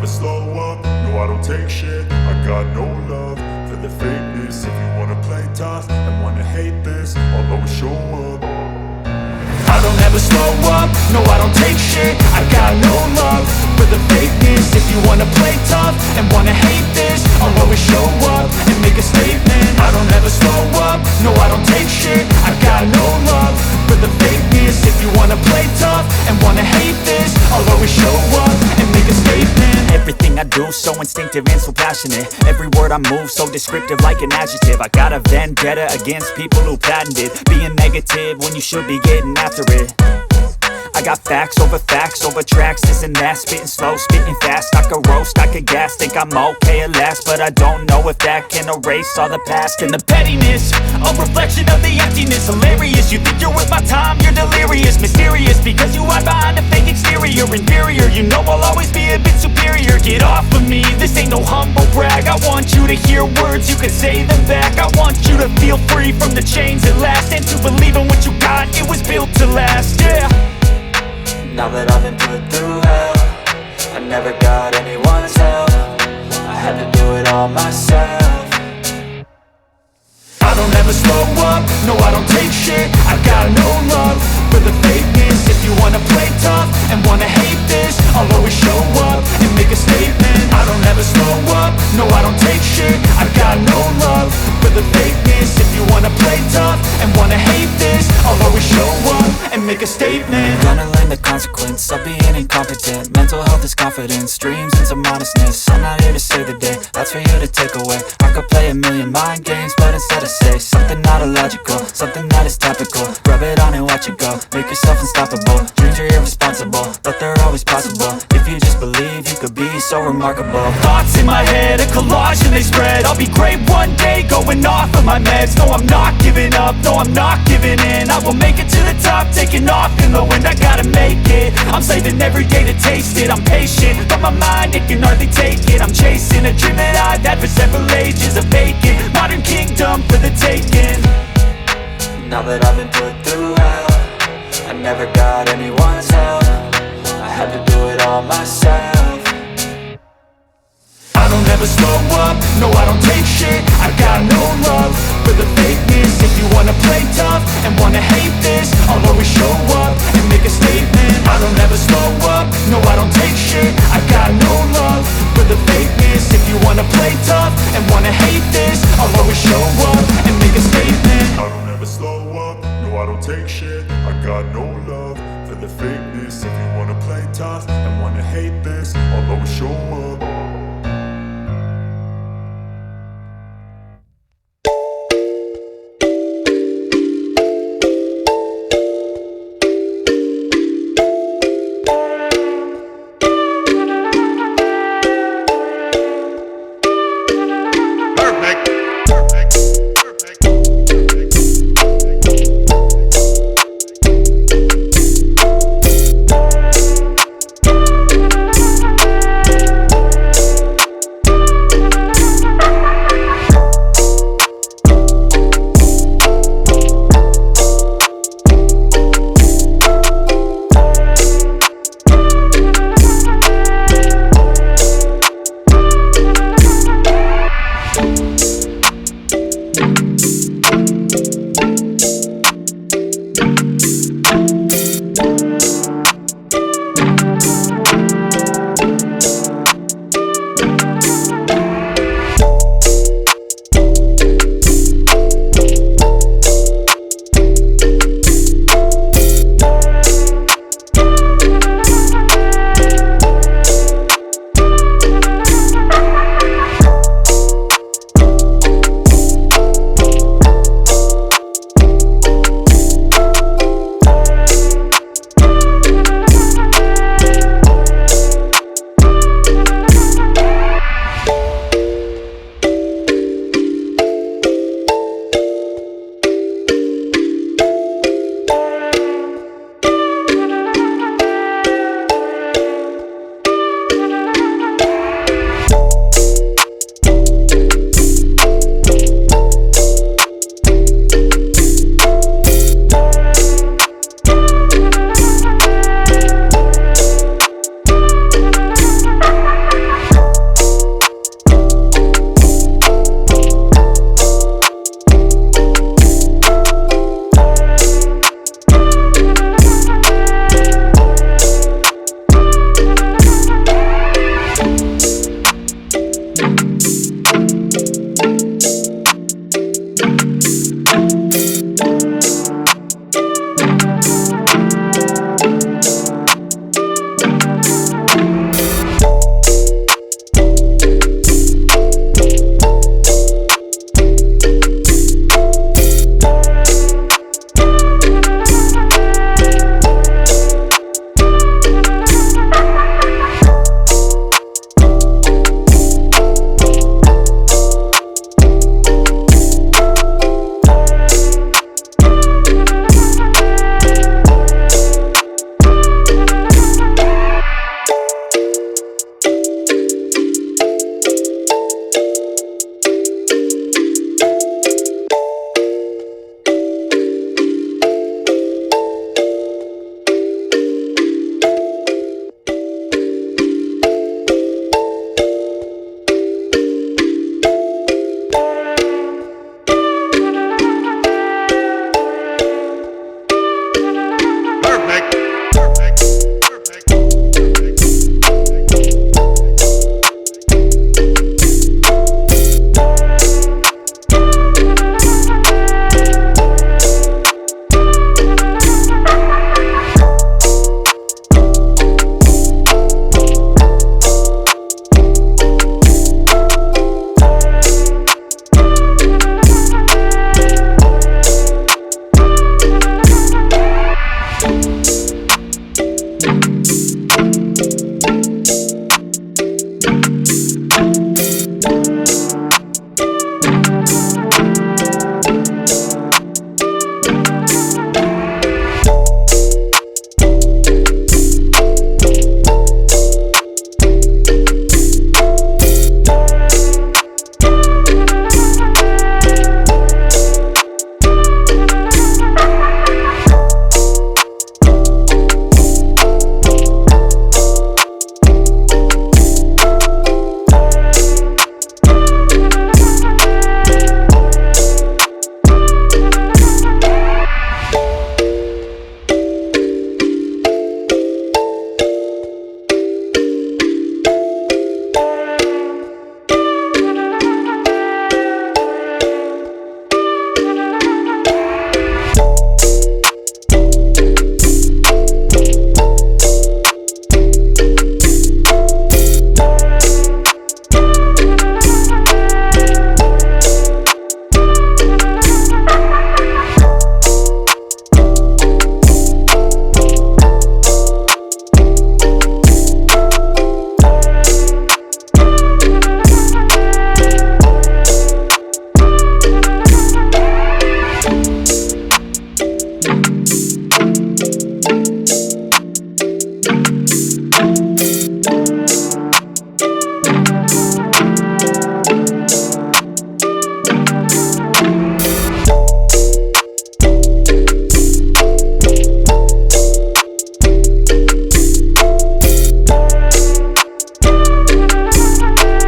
slow up, no I don't take shit. I got no love for the fakeness. If you wanna play tough and wanna hate this, I'll always show up. I don't ever slow up, no I don't take shit. I got no love for the fakeness. If you wanna play tough and wanna hate this, I'll always show up and make a statement. I don't ever slow up, no I don't take shit. I got no love for the fakeness. If you wanna play tough and wanna hate this, I'll always show up and make a statement. Everything I do so instinctive and so passionate. Every word I move so descriptive like an adjective. I got a vendetta against people who patented being negative when you should be getting after it. I got facts over tracks, this and that. Spitting slow, spitting fast. I could roast, I could gas. Think I'm okay at last, but I don't know if that can erase all the past. And the pettiness, a reflection of the emptiness. Hilarious, you think you're worth my time, you're delirious. Mysterious, because you hide behind a fake exterior. Inferior, you know I'll always be a bit superior. Get off of me, this ain't no humble brag. I want you to hear words, you can say them back. I want you to feel free from the chains at last, and to believe in what you got, it was built to last, yeah. Now that I've been put through hell, I never got anyone's help. I had to do it all myself. I don't ever slow up, no I don't take shit. I got no love for the fakeness. If you wanna play tough and wanna hate this, I'll always show up and make a statement. I don't ever slow up, no I don't take shit. I got no love for the fakeness. If you wanna play tough and wanna hate this, I'll always show up and make a statement. Gonna learn the consequence of being incompetent. Mental health is confidence, dreams and some honestness. I'm not here to save the day, that's for you to take away. I could play a million mind games, but instead I say something not illogical, something that is topical. Rub it on and watch it go, make yourself unstoppable. Dreams are irresponsible, but they're always possible. If you just believe, you could be so remarkable. Thoughts in my head, a collage and they spread. I'll be great one day, going off of my meds. No, I'm not giving up, no, I'm not giving in. I will make it to the top, taking off in the wind. I gotta make it, I'm saving every day to taste it. I'm patient, but my mind, it can hardly take it. I'm chasing a dream that I've had for several ages. A vacant, modern kingdom for the taking. Now that I've been put through hell, I never got anyone's help. I had to do it all myself. I don't ever slow up, no I don't take shit. I got no love for the fakeness. If you wanna play tough and wanna hate this, I'll always show up and make a statement. I don't ever slow up, no I don't take shit. I got no love for the fakeness. If you wanna play tough and wanna hate this, I'll always show up and make a statement. I don't ever slow up, no I don't take shit. I got no love for the fakeness. If you wanna play tough and wanna hate this, I'll always show up. Thank